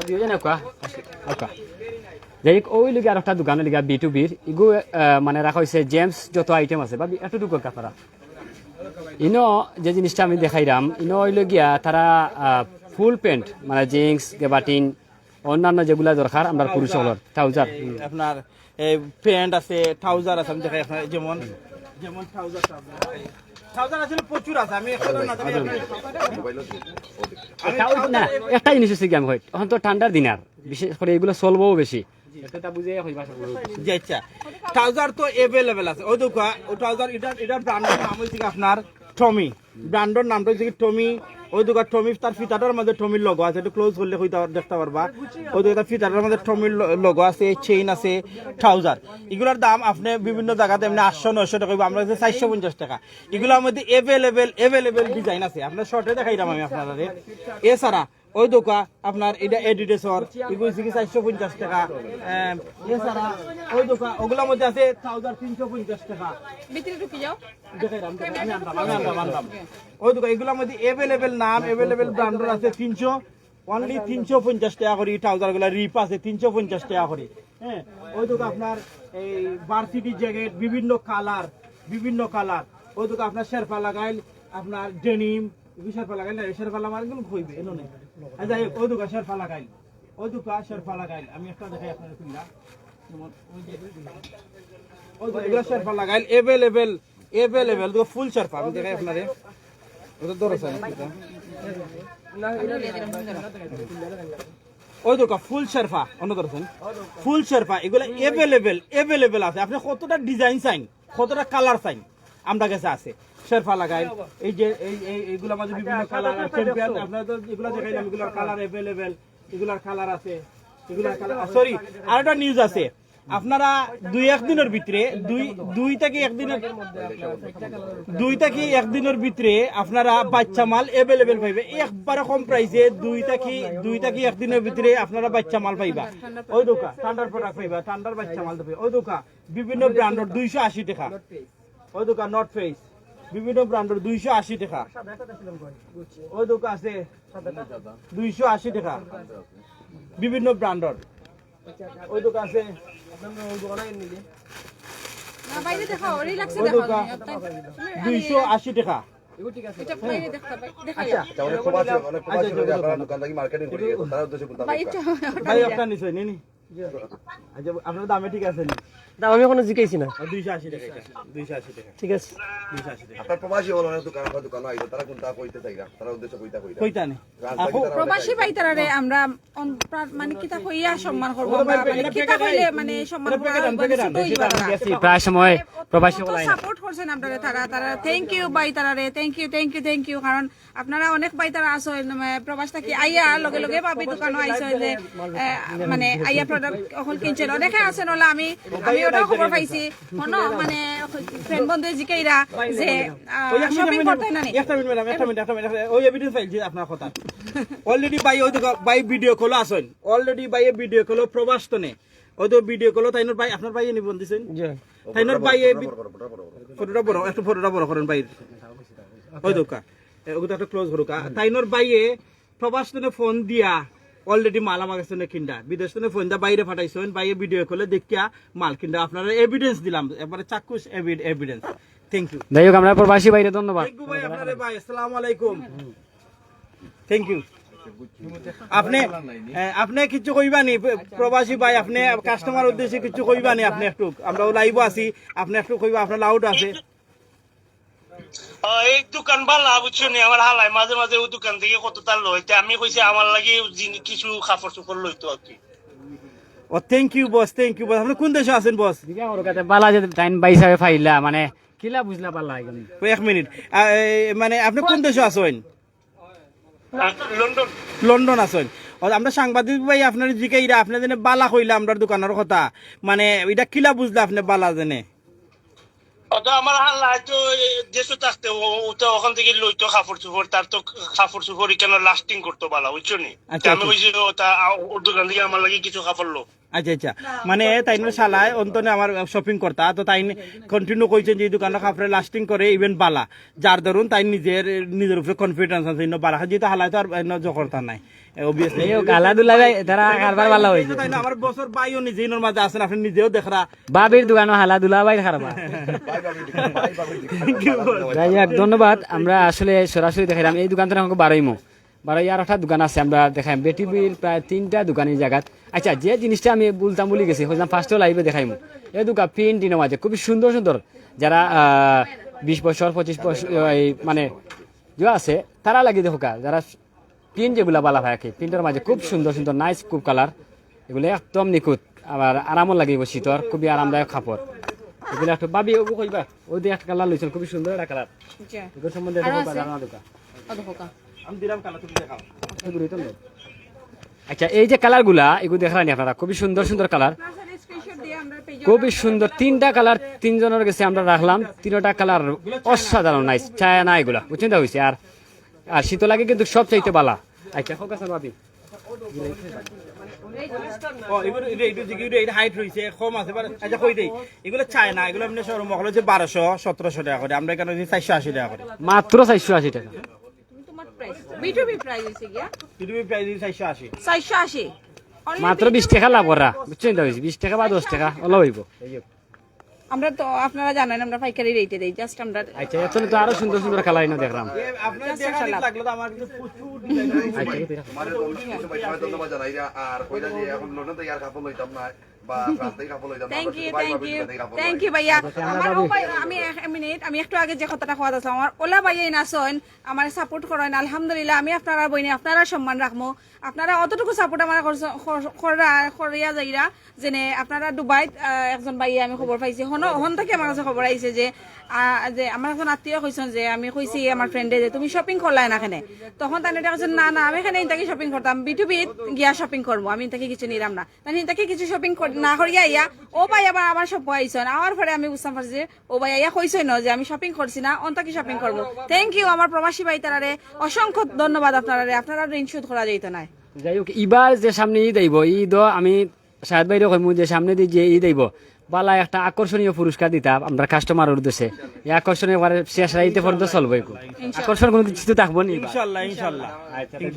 দিও জানা কোয়া ওকা যাই হোক, ওই লিগে আর একটা দোকানে লিগা B2Bর ইগু মানে রাখা হয়েছে জেমস যত আইটেম আছে বা এতটুকু আপনারা ইনো যে জিনিসটা আমি দেখাইলাম, ইনো হইল গিয়া তারা ফুল প্যান্ট মানে জিন্স গেবাটিন অন্যান্য যেগুলা দরকার আমরা পুরুষ হলর ট্রাউজার আপনার প্যান্ট আছে, ট্রাউজার আছে, আমি দেখাই আপনার যেমন যেমন ট্রাউজার আসলে প্রচুর আছে, আমি একটা না জানি না একটা জিনিস হচ্ছে কি আমি হয় এখন তো ঠান্ডার দিন আর বিশেষ করে এগুলো চলবো বেশি, এটা বুঝে হইবা জি। আচ্ছা ট্রাউজার তো অ্যাভেলেবেল আছে, ওই দোকা ওই ট্রাউজার এটা ব্র্যান্ডের নাম হচ্ছে কি আপনার টমি, ব্র্যান্ডের নামটা হচ্ছে কি টমি, ওই দোকান টমি, তার ফিতাটার মধ্যে টমির লোগো আছে, একটু ক্লোজ করলে হইতে দেখতে পারবা, ওই দোকান ফিতাটার মধ্যে টমির লোগো আছে, চেইন আছে, ট্রাউজার, এগুলোর দাম আপনি বিভিন্ন জায়গাতে এমনি 800-900 টাকা, আমরা কাছে 450 টাকা, এগুলোর মধ্যে অ্যাভেলেবেল ডিজাইন আছে, আপনার শর্টে দেখাইলাম আমি আপনারা। এছাড়া ওই দোকা আপনার এটা এডিটেসর এগুলো 450 টাকা, এছাড়া ওই দোকা ওগুলোর মধ্যে আছে 1350 টাকা, ভিতরে ঢুকে যাও। দেখাইলাম আমি আনলাম। ওই দোকা এগুলোর মধ্যে অ্যাভেলেবেল নাম অ্যাভেলেবেল ব্র্যান্ডের আছে, 350 টাকা করে ট্রাউজার গুলা, রিপ আছে 350 টাকা করে। হ্যাঁ ওই দোকা আপনার এই ভার্সিটি জ্যাকেট বিভিন্ন কালার, ওই দোকা আপনার শেরপা লাগাইল, আপনার ডেনিম শেরপা লাগাইল, শেরপা লাগাইল গুলো হইবে এনো নেই, যাই হোক ওই দোকা শেরপা লাগাইল, আমি একটা দেখাই আপনার খুললা, যেমন ওই এগুলো শেরপা লাগাইল অ্যাভেলেবেল ফুল শেরপা, আমি দেখাই আপনারে, ওটা দরকার ওই দোকা ফুল শেরপা অন্য দরকার, ফুল শেরপা এগুলো অ্যাভেলেবেল আছে, আপনি কতটা ডিজাইন চাইন, কতটা কালার চাইন আমরা কাছে আছে, শেরপা লাগাই, এই যে এইগুলোর মাঝে বিভিন্ন কালার চ্যাম্পিয়ন, আপনারা তো এগুলো দেখাইলাম, এগুলোর কালার অ্যাভেলেবেল, এগুলোর কালার আছে, এগুলোর কালার সরি আর একটা নিউজ আছে, আপনারা 2-1 দিনের ভিতরে দুই থেকে এক দিনের ভিতরে আপনারা বাচ্চা মাল অ্যাভেলেবেল পাইবে, একবারে কম প্রাইসে 2 থেকে 1 দিনের ভিতরে আপনারা বাচ্চা মাল পাইবা, ওই দোকা ঠান্ডার প্রোডাক্ট পাইবা, ঠান্ডার বাচ্চা মাল পাইবা, ওই দোকা বিভিন্ন ব্র্যান্ডের 280 টাকা, ওই দোকা নর্থ ফেস বিভিন্ন ব্র্যান্ডের 280 টাকা, ওই দোকা আছে 280 টাকা বিভিন্ন ব্র্যান্ডের, ওই দোকা আছে না বাইরে দেখাও, রিল্যাক্সে ওই দেখাও। দোকা 280 টাকা, এটা বাইরে দেখতে পাই দেখাই অনেক প্রবাসী লোক আপনারা দোকান থেকে মার্কেটিং করে গেছে তারা উদ্দেশ্যে কোনটা ভাই এটা ভাই একটা নিছই নি আচ্ছা আপনার দামে ঠিক আছে নি দাম আমি কোনো জিকাইছি না 280 টাকা এটা 280 টাকা ঠিক আছে 280 টাকা আপনার প্রবাসী হল অনেক দোকান আইলো তারা কোনটা কইতে চাইরা তারা উদ্দেশ্যে কইতা কইতা নি প্রবাসী বাইতারারে আমরা মানে কিতা কইয়া সম্মান করব আমরা মানে কিতা কইলে মানে সম্মান করা প্রায় সময় প্রবাসী তো সাপোর্ট করছেন আপনারা তারা থ্যাংক ইউ বাইতারারে থ্যাংক ইউ কারণ আপনারা অনেক বাইতারা আছেন প্রবাস থাকি আইয়া লগে লগে পাবি দোকানও আইছে যে মানে আইয়া প্রোডাক্ট অকল কিনছেন অনেকে আছেন ওলা আমি ওটাও খবর পাইছি হনো মানে ফ্রেন্ড বন্ধু জিকাইরা যে শপিং করতে না একটা মিনিট ওই এভিডেন্স ফাইল আপনার কথা অলরেডি বাই ওই বাই ভিডিও কল আসেন অলরেডি বাই ভিডিও কল প্রবাস তো নে ওই তো ভিডিও কল তাইনোর ভাই আপনার ভাই নিবন্ধ দিছেন তাইনোর ভাই ফটোটা বড় করেন ভাই ওই দোকা ওটা একটা ক্লোজ করুকা তাইনোর ভাইয়ে প্রবাস তো ফোন দিয়া অলরেডি মাল আমার কাছে কিনা বিদেশ থেকে ফোন দা বাইরে পাঠাইছেন বাইরে ভিডিও কলে দেখিয়া মাল কিনা আপনারা এভিডেন্স দিলাম এবারে চাক্ষুষ এভিডেন্স থ্যাংক ইউ যাই হোক আমরা প্রবাসী বাইরে ধন্যবাদ থ্যাংক ইউ ভাই আপনারে ভাই আসসালামু আলাইকুম থ্যাংক ইউ আপনি কিছু কইবানি প্রবাসী ভাই আপনি কাস্টমার উদ্দেশ্যে কিছু কইবানি আপনি একটু আমরা লাইভ আছি আপনি একটু কইবা আপনার লাউড আছে এই দোকান ভালো বুঝছো নি আমার হালাই মাঝে মাঝে ওই দোকান থেকে কত তার লইতে আমি কইছি আমার লাগে কিছু কাপড় চোপড় লইতো আর কি ও থ্যাংক ইউ বস আপনি কোন দেশে আছেন বস বালা যে টাইম বাইসাবে ফাইলা মানে কিলা বুঝলা পারলা এখন এক মিনিট মানে আপনি কোন দেশে আছেন লন্ডন লন্ডন আছেন আমরা সাংবাদিক ভাই আপনার জিকাইরা আপনি জেনে বালা কইলা আমরা দোকানের কথা মানে এটা কিলা বুঝলা আপনি বালা জেনে তো আমার হালাই তো দেশে থাকতে তো ওখান থেকে লইতো কাপড় চোপড় তার তো কাপড় চোপড় কেন লাস্টিং করতো বালা বুঝছো নি আমি কইছি ওর দোকান থেকে আমার লাগে কিছু কাপড় লো আচ্ছা মানে তাই শালায় অন্তনে আমার শপিং করতা তো তাই কন্টিনিউ কইছেন যে দোকানের কাপড়ে লাস্টিং করে ইভেন বালা যার ধরুন তাই নিজের উপরে কনফিডেন্স আছে বালা যেহেতু হালাই তো আর জকরতা নাই অবভিয়াসলি গালা দুলা তারা কারবার ভালো হয়েছে আমার বছর বাইও নিজেই মাঝে আছেন আপনি নিজেও দেখরা বাবির দোকানও হালা দুলা বাই খারাপ যাই হোক ধন্যবাদ আমরা আসলে সরাসরি দেখাইলাম এই দোকানটা আমাকে বারোই আর একটা দোকান আছে আমরা দেখাইম বেটিবির প্রায় 3টা দোকান এই জায়গাত আচ্ছা যে জিনিসটা আমি বলতাম বলে গেছি হইলাম ফার্স্টও লাইভে দেখাইম এই দোকান প্রিন্টিনের মাঝে খুবই সুন্দর যারা 20 বছর 25 বছর মানে যে আছে তারা লাগিয়ে দেখো যারা প্রিন্ট যেগুলা বালা ভাই প্রিন্টের মাঝে খুব সুন্দর নাইস খুব কালার এগুলো একদম নিখুঁত আবার আরামও লাগিব শীতর খুবই আরামদায়ক কাপড় এগুলো একটু বাবি ওগু কইবা ওই দিয়ে একটা কালার লইছেন খুবই সুন্দর একটা কালার এগুলো সম্বন্ধে দোকান আমি দিলাম কালা তুমি দেখাও আচ্ছা এই যে কালার গুলা এগুলো দেখানি আপনারা খুবই সুন্দর কালার খুবই সুন্দর 3টা কালার 3 জনের কাছে আমরা রাখলাম 3টা কালার অসাধারণ নাইস চায় না এগুলা বুঝছেন তো হইছে আর শীত লাগে কিন্তু সব চাইতে বালা আচ্ছা হোক আছে ভাবি হাইট রয়েছে কম আছে আচ্ছা কই দেই এগুলো চায় না এগুলো এমনি শোরুম হলো যে 1200-1700 টাকা করে আমরা এখানে 480 টাকা করে মাত্র 480 টাকা বিটুবি প্রাইস হইছে গিয়া বিটুবি প্রাইস 480 480 মাত্র 20 টাকা লাভ করা বুঝছেন তো 20 টাকা বা 10 টাকা হলো হইব আমরা তো আপনারা জানেন আমরা পাইকারি রেটে দেই জাস্ট আমরা আচ্ছা এখন তো আরো সুন্দর কালার এনে দেখলাম আপনার দেখা লাগলো তো আমার কিছু প্রচুর ডিজাইন আমার ধন্যবাদ জানাই আর কইলা যে এখন লন্ডন থেকে আর কাপড় লইতাম না বা ফ্রান্স থেকে কাপড় লইতাম না থ্যাংক ইউ ভাইয়া আমার ভাই আমি এক মিনিট আমি একটু আগে যে কথাটা কথা আছে আমার ওলা ভাইয়া নাসন আমার সাপোর্ট করেন আলহামদুলিল্লাহ আমি আপনারা বইনি আপনারা সম্মান রাখমু আপনারা অতটুকু সাপোর্ট আমার করিয়া যাইরা যেনে আপনারা দুবাইত একজন ভাইয়া আমি খবর পাইছি হন থেকে আমার কাছে খবর আইছে যে আমার একজন আত্মীয় কইছেন যে আমি কইছি আমার ফ্রেন্ডে যে তুমি শপিং করলাই না এখানে তখন তাই এটা কইছেন না আমি এখানে ইনতাকে শপিং করতাম বিটুবিত গিয়া শপিং করবো আমি ইনতাকে কিছু নিলাম না তাই ইনতাকে কিছু শপিং না করিয়া ইয়া ও ভাই আবার আমার সব আইছেন আমার পরে আমি বুঝতাম পারছি যে ও ভাই ইয়া কইছেন যে আমি শপিং করছি না অন্তাকে শপিং করবো থ্যাংক ইউ আমার প্রবাসী ভাই তারারে অসংখ্য ধন্যবাদ আপনারা ঋণ শোধ করা যাইতো না যাই হোক এবার যে সামনে ঈদ আইব ঈদ আমি শাহেদ ভাইরে কইমু যে সামনে দিয়ে যে ঈদ আইব বালা একটা আকর্ষণীয় পুরস্কার দিতাম আমরা কাস্টমারের উদ্দেশ্যে এই আকর্ষণীয় শেষ রাইতে পর্যন্ত চলবো আকর্ষণ কোনো কিছু থাকবো নি ইনশাআল্লাহ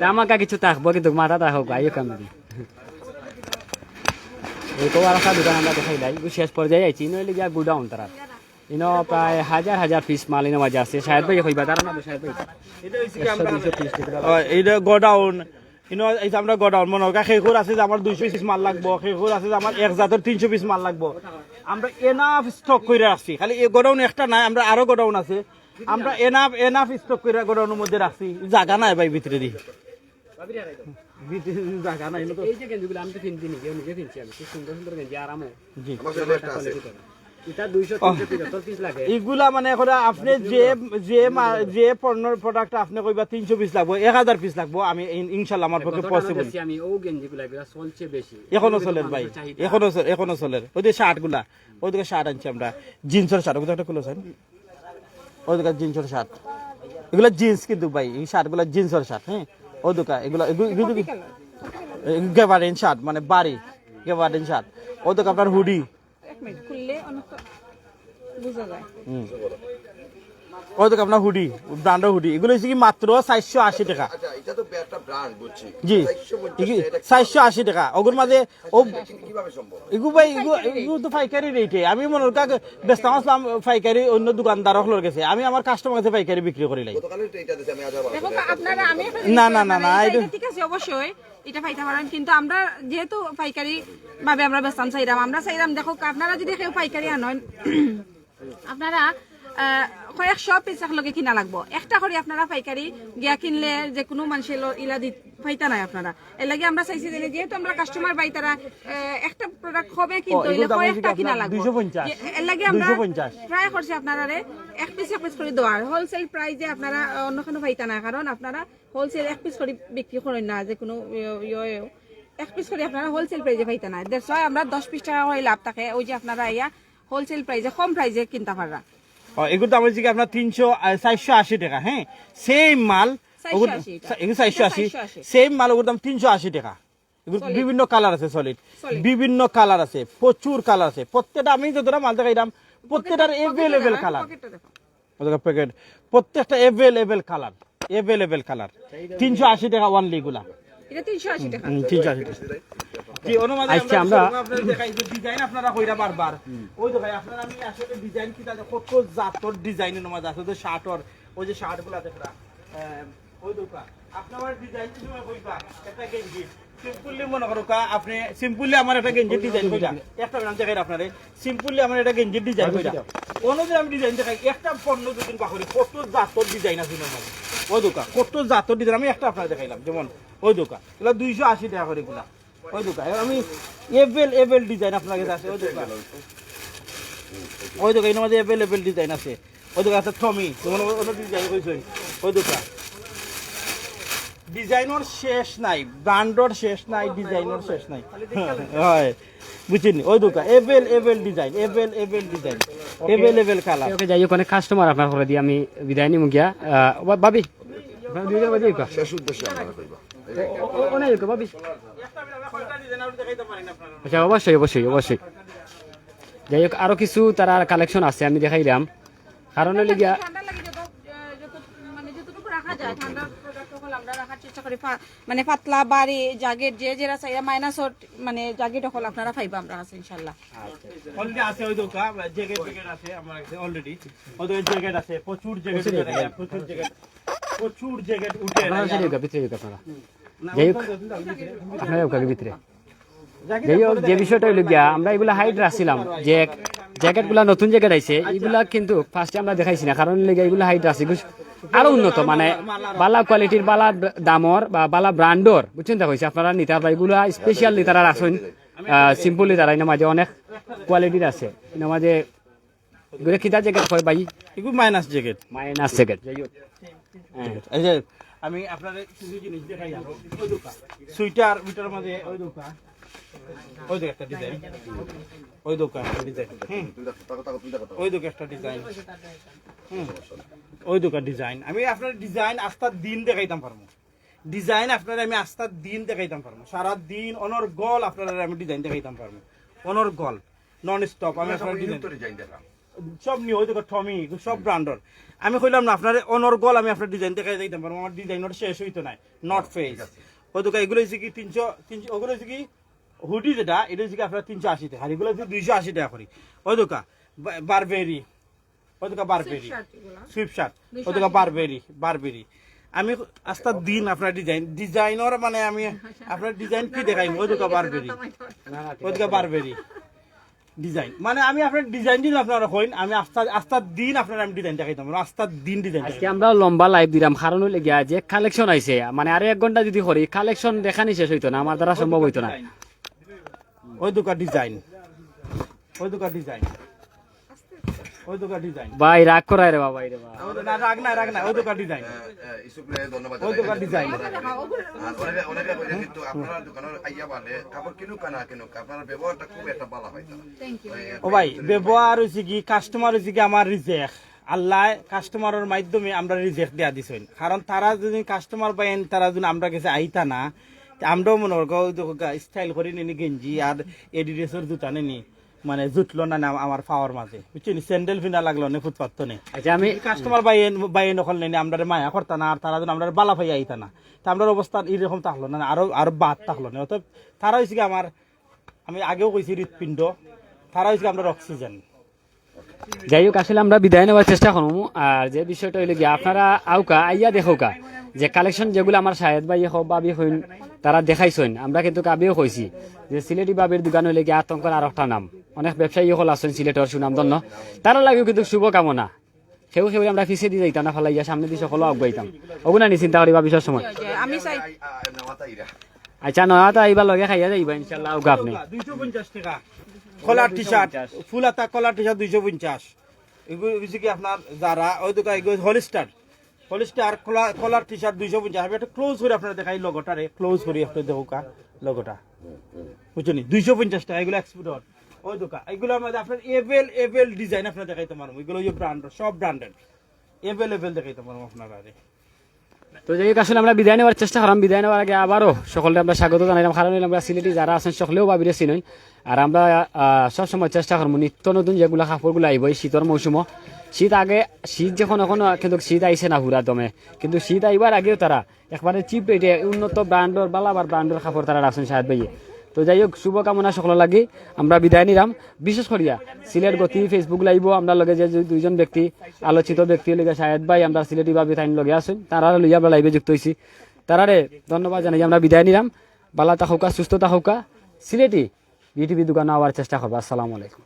দামাকা কিছু থাকবো কিন্তু মাথা থাকবো আইও কাম এই তো আর দোকান আমরা দেখাই লাই শেষ পর্যায়ে আইছি নইলে গিয়া গুডাউন তারা ইনো প্রায় হাজার হাজার পিস মাল ইনো মাঝে আছে শাহেদ ভাই কইবা তার নাম শাহেদ ভাই এটা হইছে কি 100 আমরা 200 পিস দিতে এইটা গোডাউন এই যে আমরা গোডাউন মনে হয় খেকুর আছে যে আমার 200 পিস মাল লাগবো, খেকুর আছে যে আমার এক জাতের 300 পিস মাল লাগবো। আমরা এনাফ স্টক করে রাখছি, খালি এই গোডাউন একটা নাই, আমরা আরো গোডাউন আছে, আমরা এনাফ স্টক করে গোডাউনের মধ্যে রাখছি। জায়গা নাই ভাই ভিতরে দি, ভিতরে জায়গা নাই তো। এই যে গেঞ্জিগুলো আমি তো কিনছি নিজে নিজে কিনছি আমি, খুব সুন্দর সুন্দর গেঞ্জি আরামও। জি আমার সাথে একটা আছে। এটা 200 375 পিস লাগে। এইগুলা মানে এখন আপনি যে প্রোডাক্ট আপনি কইবা 300 পিস লাগবো, 1000 পিস লাগবো, আমি ইনশাআল্লাহ আমার পক্ষে পসিবল। আমি ও গেঞ্জিগুলো এগুলা চলছে বেশি, এখনো চলের ভাই, এখনো চলের। ওই যে শার্ট গুলা, ওই দিকে শার্ট আনছি আমরা, জিন্সের শার্ট, ওই একটা খুলেছেন, ওই দিকে জিন্সের শার্ট, এগুলা জিন্স কিন্তু ভাই, এই শার্ট গুলা জিন্সের শার্ট। হ্যাঁ, ওই দোকা এগুলা গেভারেন শার্ট, মানে বাড়ি গেভারেন শার্ট। ওই দোকা আপনার হুডি, এক মিনিট খুললে অনেক বোঝা যায়। ওই দোকা আপনার হুডি, ব্র্যান্ডের হুডি, এগুলো হচ্ছে কি মাত্র 480 টাকা। আচ্ছা এটা তো একটা ব্র্যান্ড বুঝছি। জি 480 টাকা। ওগুর মাঝে ও কিভাবে সম্ভব? এগু ভাই এগু তো পাইকারি রেটে, আমি মনে করি ব্যস্ত আসলাম পাইকারি অন্য দোকানদার হলোর গেছে, আমি আমার কাস্টমার কাছে পাইকারি বিক্রি করি লাই। গতকাল এটা দিতে আমি আজ দেখো আপনারা, আমি একটা না, জিনিস না, না, আপনারা না, এটা এটা- ঠিক আছে, অবশ্যই এটা পাইতে পারেন, কিন্তু আমরা যেহেতু পাইকারি ভাবে আমরা বেচতাম চাইরাম, আমরা চাইরাম দেখো আপনারা যদি কেউ পাইকারি আনেন আপনারা কয়েকশো পিস লগে কিনা লাগবো, একটা করে আপনারা পাইকারি গিয়া কিনলে যে কোনো মানুষের ইলা দি পাইতা নাই আপনারা। এর লাগে আমরা চাইছি যে যেহেতু আমরা কাস্টমার বাই তারা একটা প্রোডাক্ট হবে কিন্তু এগুলো দাম কয়েকটা হচ্ছে কিনা আপনার লাগবে, 250 এর লাগে আমরা 250 ট্রাই করছি আপনারা এক পিস করে দেওয়ার, হোলসেল প্রাইসে আপনারা অন্য কোনো পাইতা না, কারণ আপনারা হোলসেল এক পিস করে বিক্রি করেন না, যে কোনো এক পিস করে আপনারা হোলসেল প্রাইসে পাইতা না। দ্যাটস ওয়াই আমরা 10 পিস টাকা করে লাভ থাকে, ওই যে আপনারা ইয়া হোলসেল প্রাইসে কম প্রাইসে কিনতে পাররা। এগুলো দাম হচ্ছে কি আপনার 480 টাকা। হ্যাঁ, সেম মাল, 480 এটা। 480, 480 সেম মাল ওগুলোর দাম 380 টাকা। এগুলো বিভিন্ন কালার আছে, সলিড বিভিন্ন কালার আছে, প্রচুর কালার আছে। প্রত্যেকটা আমি যতটা মাল দেখাইলাম প্রত্যেকটার এভেলেবেল কালার, প্যাকেট প্রত্যেকটা এভেলেবেল কালার, 380 টাকা ওয়ানলি এগুলা। এটা 380 টাকা। 380 টাকা। জি, অনুমানে আচ্ছা, আমরা- আপনাদের দেখাই যে ডিজাইন আপনারা কইরা বারবার ওই দেখাই আপনারা, আমি আসলে ডিজাইন কি তাদের কত জাতর ডিজাইনের মধ্যে আছে, ওই শার্টর, ওই যে শার্টগুলো দেখরা ওই দোকা আপনার ডিজাইন কি সময় কইবা একটা গেঞ্জি সিম্পলি মনে করো আপনি সিম্পলি আমার একটা গেঞ্জির ডিজাইন কইরা একটা নাম দেখাই আপনারে, সিম্পলি আমার একটা গেঞ্জির ডিজাইন কইরা অন্যদের আমি ডিজাইন দেখাই একটা পণ্য দুদিন বাহরি কত জাতর ডিজাইন আছে নরমাল। ওই দোকা কত জাতর ডিজাইন আমি একটা আপনার দেখাইলাম, যেমন ওই দোকা এগুলো 280 টাকা করে এগুলা। ওই দোকা আমি এভেল ডিজাইন আপনার কাছে আছে, ওই দোকা এর মধ্যে এভেলেবেল ডিজাইন আছে। ওই দোকা আছে টমি, যেমন অন্য ডিজাইন কইছে, ওই দোকা ডিজাইনের শেষ নাই, ব্র্যান্ডর শেষ নাই, ডিজাইনের শেষ নাই। হয় বুঝছেন, ওই দোকা এভেল ডিজাইন, এভেলেবেল কালার। ওকে যাই হোক, অনেক কাস্টমার আপনার করে দিয়ে আমি বিদায় নিমু গিয়া। ভাবি আপনার দুইটা বাজে কা শেষ উদ্দেশ্যে আমরা কইবা। অনেক ভাবি। আচ্ছা, অবশ্যই যাই হোক, আরো কিছু তারা কালেকশন আছে আমি দেখাইলাম, কারণ হলে গিয়া ঠান্ডা লাগে মানে যতটুকু রাখা যায় ঠান্ডার প্রোডাক্ট সকল আমরা রাখার চেষ্টা করি, মানে পাতলা বাড়ি জাগেট যে যেরা চাই মাইনাস মানে জাগেট সকল আপনারা পাইবা আমরা আছে ইনশাআল্লাহ। অলরেডি আছে ওই দোকা জ্যাকেট আছে আমার কাছে অলরেডি, ওদের জ্যাকেট আছে, প্রচুর জ্যাকেট উঠে আপনারা ভিতরে আপনারা যাই হোক, আপনারা ওকে ভিতরে যাই হোক। যে বিষয়টা হইল গিয়া, আমরা এগুলা হাইট রাখছিলাম যে জ্যাকেট গুলা নতুন জ্যাকেট আইছে, এগুলা কিন্তু ফার্স্টে আমরা দেখাইছি না, কারণ এগুলা হাইট রাখছি আরো উন্নত, মানে বালা কোয়ালিটির, বালা দামর বা বালা ব্র্যান্ডর, বুঝছেন দেখা হয়েছে আপনারা নিতে পারবেন। এগুলা স্পেশাল নিতারা রাখছেন, সিম্পল নিতারা এর মাঝে অনেক কোয়ালিটির আছে, এর মাঝে এগুলো কিতা জ্যাকেট হয় ভাই, এগুলো মাইনাস জ্যাকেট। যাই হোক, এই যে আমি আপনাদের কিছু জিনিস দেখাই যাব। ওই দোকা সুইটার ভিতরের মধ্যে ওই দোকা, ওই দোকা একটা ডিজাইন, ওই দোকা একটা ডিজাইন, ওই দোকা একটা ডিজাইন, ওই দোকা ডিজাইন। আমি আপনার ডিজাইন আস্তার দিন দেখাইতাম পারবো, ডিজাইন আপনার আমি আস্তার দিন দেখাইতাম পারবো, সারা দিন অনর্গল আপনার আমি ডিজাইন দেখাইতাম পারবো, অনর্গল নন স্টপ। আমি আপনার ডিজাইন দেখা সব নিয়ে ওই দেখো টমি সব ব্র্যান্ডর। আমি কইলাম না আপনার অনর্গল আমি আপনার ডিজাইন দেখাই দিতাম পারবো, আমার ডিজাইনের শেষ হইতো নাই, নট ফেস। ওই দোকা এগুলো হচ্ছে কি 300, ওগুলো হচ্ছে কি হুডি যেটা, এটা হচ্ছে কি আপনার 380 টাকা, আর এগুলো হচ্ছে 280 টাকা করি। ওই দোকা বারবেরি, ওদিকে বারবেরি সুইপ শার্ট ওদিকে বারবেরি আমি আস্তা দিন আপনার ডিজাইনের মানে আমি আপনার ডিজাইন কি দেখাই ওদিকে বারবেরি ডিজাইন মানে আমি আপনার ডিজাইন দিন আপনারা হইন আমি আস্তা দিন আপনার আমি ডিজাইন দেখাইতাম আস্তা দিন ডিজাইন আজকে আমরা লম্বা লাইভ দিলাম কারণ হলে গিয়া যে কালেকশন আইছে মানে আরো 1 ঘন্টা যদি করি কালেকশন দেখানি শেষ হইতো না আমার দ্বারা সম্ভব হইতো না ওই দোকান ডিজাইন ভাই রাগ করাই রে বাবা রে বাবা রাগ না ওই দোকান ডিজাইন ইসুফরে ধন্যবাদ ওই দোকান ডিজাইন আর অনেকে কইলে কিন্তু আপনারা দোকানের আইয়া বালে কাপড় কিনুক না কিনুক আপনার ব্যবহারটা খুব একটা ভালো হয় তারা ও ভাই ব্যবহার হয়েছে কি কাস্টমার হয়েছে কি আমার রিজেক্ট আল্লাহ কাস্টমারের মাধ্যমে আমরা রিজেক্ট দেওয়া দিছেন কারণ তারা যদি কাস্টমার পাইন তারা যদি আমরা কাছে আইতা না আমরাও মনে করো স্টাইল করে নিনি গেঞ্জি আর এডিডাসের জুতা নিনি মানে জুটলো না আমার পাওয়ার মাঝে বুঝছেন স্যান্ডেল ফিনা লাগলো না ফুটপাত নেই আচ্ছা আমি কাস্টমার বাইয়ে নকল নেই আমরা মায়া করতা না আর তারা যদি আমরা বালা পাই আইতা না তা আমরা অবস্থা এরকম থাকলো না আরো বাদ থাকলো না অর্থাৎ তারা হয়েছে কি আমার আমি আগেও কইছি হৃৎপিণ্ড তারা হয়েছে আমরা অক্সিজেন যাই হোক আসলে আমরা বিদায় নেওয়ার চেষ্টা করবো আর যে বিষয়টা হইলে গিয়ে আপনারা আউকা আইয়া দেখোকা যে কালেকশন যেগুলো আমার শাহেদ ভাই হোক বাবি হইন তারা দেখাইছেন আমরা কিন্তু আবিও কইছি যে সিলেটি বাবির দোকান হইলে গিয়ে আতঙ্কের আর একটা নাম অনেক ব্যবসায়ী হল আছেন সিলেটের সুনাম ধন্য তারা লাগেও কিন্তু শুভকামনা সেও আমরা পিছিয়ে দিয়ে যাইতাম না ফেলাইয়া সামনে দিয়ে সকলে আগাইতাম ওগুলা নি চিন্তা করিবা বিষয়ের সময় আমি চাই আচ্ছা নয়াটা এইবার লগে খাইয়া যাইবা ইনশাল্লাহ আউকা আপনি 250 টাকা কলার টি শার্ট ফুল হাতা কলার টি শার্ট 250 এগুলো হচ্ছে কি আপনার যারা ওই দোকান এগুলো হলিস্টার কলার টি শার্ট 250 আমি একটা ক্লোজ করে আপনারা দেখাই লগোটারে ক্লোজ করি আপনার দেখোকা লগোটা বুঝছেন 250 টাকা এগুলো এক্সপোর্ট ওই দোকান এগুলো আমাদের আপনার এভেল ডিজাইন আপনারা দেখাইতে পারবো এগুলো ওই ব্র্যান্ড সব ব্র্যান্ডেড এভেল দেখাইতে পারবো আপনারা তো যাই হোক আসলে আমরা বিদায় নেওয়ার চেষ্টা করলাম বিদায় নেওয়ার আগে আবারও সকলকে আমরা স্বাগত জানাইলাম কারণ আমরা সিলেটি যারা আছেন সকলেও বাবিরে চিনেন আর আমরা সবসময় চেষ্টা করবো নিত্য নতুন যেগুলো কাপড়গুলো আইব এই শীতের মৌসুমও শীত যখন এখন কিন্তু শীত আইসে না হুরা দমে কিন্তু শীত আইবার আগেও তারা একবারে চিপ রেটে উন্নত ব্র্যান্ডর বালাবার ব্র্যান্ডের কাপড় তারা রাখছেন শাহেদ ভাইয়ে তো যাই হোক শুভকামনা সকল লাগি আমরা বিদায় নিলাম বিশেষ করিয়া সিলেট গতি ফেসবুক লাইভ আমরা লগে যে দুইজন ব্যক্তি আলোচিত ব্যক্তি লগে শাহেদ ভাই আমরা সিলেটি ভাবি তাই লগে আছেন তারা লইয়া আমরা লাইভে যুক্ত হয়েছি তারারে ধন্যবাদ জানাই আমরা বিদায় নিলাম বালা থাকুকা সুস্থতা থাকুকা সিলেটি বিটিভি দোকানে আবার চেষ্টা করবো আসসালামু আলাইকুম